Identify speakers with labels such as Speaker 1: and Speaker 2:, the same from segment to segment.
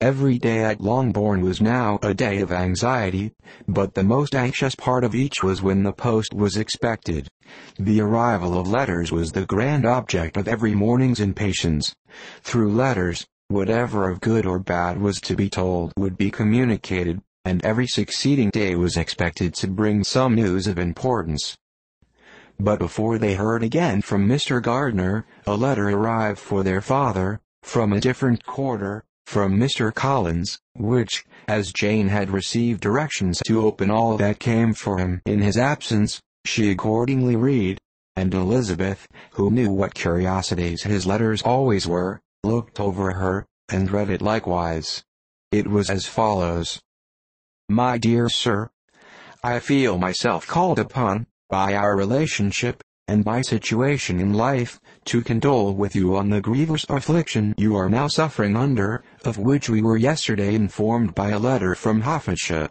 Speaker 1: Every day at Longbourn was now a day of anxiety, but the most anxious part of each was when the post was expected. The arrival of letters was the grand object of every morning's impatience. Through letters, whatever of good or bad was to be told would be communicated, and every succeeding day was expected to bring some news of importance. But before they heard again from Mr. Gardiner, a letter arrived for their father, from a different quarter, from Mr. Collins, which, as Jane had received directions to open all that came for him in his absence, she accordingly read, and Elizabeth, who knew what curiosities his letters always were, looked over her, and read it likewise. It was as follows. My dear sir, I feel myself called upon, by our relationship, and my situation in life, to condole with you on the grievous affliction you are now suffering under, of which we were yesterday informed by a letter from Hertfordshire.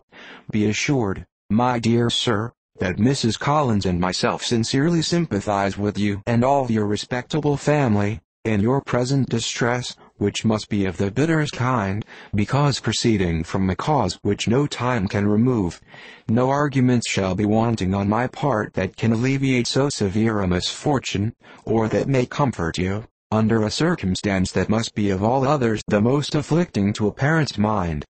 Speaker 1: Be assured, my dear sir, that Mrs. Collins and myself sincerely sympathize with you and all your respectable family, in your present distress, which must be of the bitterest kind, because proceeding from a cause which no time can remove. No arguments shall be wanting on my part that can alleviate so severe a misfortune, or that may comfort you, under a circumstance that must be of all others the most afflicting to a parent's mind.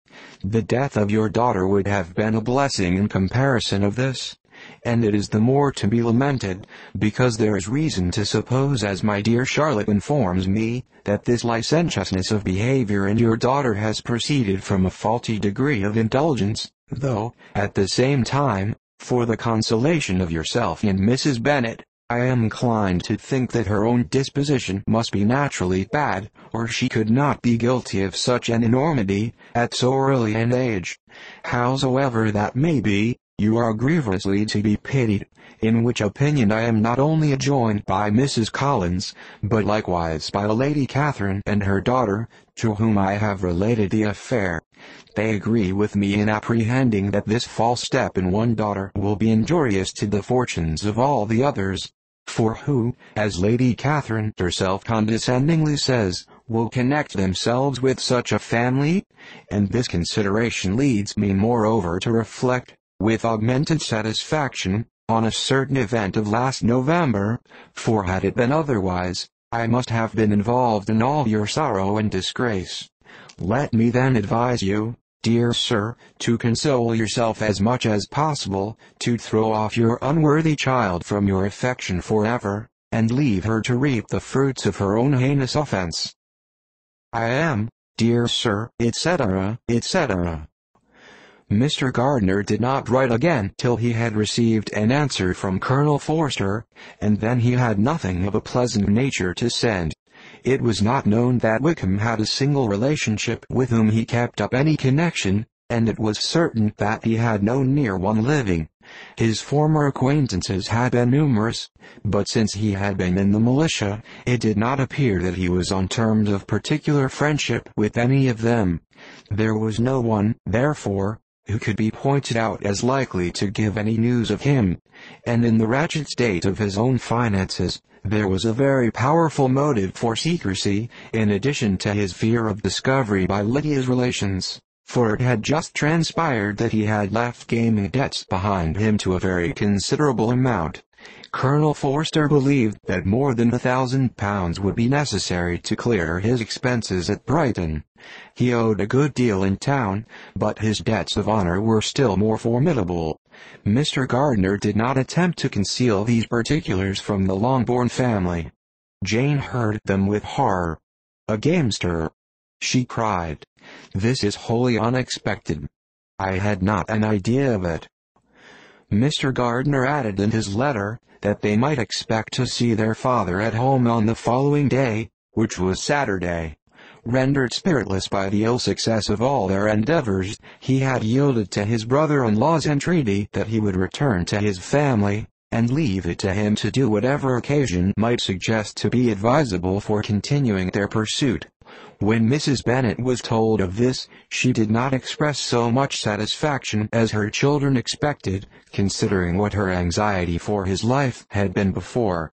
Speaker 1: The death of your daughter would have been a blessing in comparison of this, and it is the more to be lamented, because there is reason to suppose, as my dear Charlotte informs me, that this licentiousness of behavior in your daughter has proceeded from a faulty degree of indulgence, though, at the same time, for the consolation of yourself and Mrs. Bennet, I am inclined to think that her own disposition must be naturally bad, or she could not be guilty of such an enormity, at so early an age. Howsoever that may be, you are grievously to be pitied, in which opinion I am not only adjoined by Mrs. Collins, but likewise by Lady Catherine and her daughter, to whom I have related the affair. They agree with me in apprehending that this false step in one daughter will be injurious to the fortunes of all the others. For who, as Lady Catherine herself condescendingly says, will connect themselves with such a family? And this consideration leads me moreover to reflect, with augmented satisfaction, on a certain event of last November, for had it been otherwise, I must have been involved in all your sorrow and disgrace. Let me then advise you, dear sir, to console yourself as much as possible, to throw off your unworthy child from your affection forever, and leave her to reap the fruits of her own heinous offense. I am, dear sir, etc., etc. Mr. Gardiner did not write again till he had received an answer from Colonel Forster, and then he had nothing of a pleasant nature to send. It was not known that Wickham had a single relationship with whom he kept up any connection, and it was certain that he had no near one living. His former acquaintances had been numerous, but since he had been in the militia, it did not appear that he was on terms of particular friendship with any of them. There was no one, therefore, who could be pointed out as likely to give any news of him, and in the wretched state of his own finances, there was a very powerful motive for secrecy, in addition to his fear of discovery by Lydia's relations, for it had just transpired that he had left gaming debts behind him to a very considerable amount. Colonel Forster believed that more than £1,000 would be necessary to clear his expenses at Brighton. He owed a good deal in town, but his debts of honor were still more formidable. Mr. Gardiner did not attempt to conceal these particulars from the Longbourn family. Jane heard them with horror. "A gamester!" she cried. "This is wholly unexpected. I had not an idea of it." Mr. Gardiner added in his letter, that they might expect to see their father at home on the following day, which was Saturday. Rendered spiritless by the ill success of all their endeavors, he had yielded to his brother-in-law's entreaty that he would return to his family, and leave it to him to do whatever occasion might suggest to be advisable for continuing their pursuit. When Mrs. Bennet was told of this, she did not express so much satisfaction as her children expected, considering what her anxiety for his life had been before.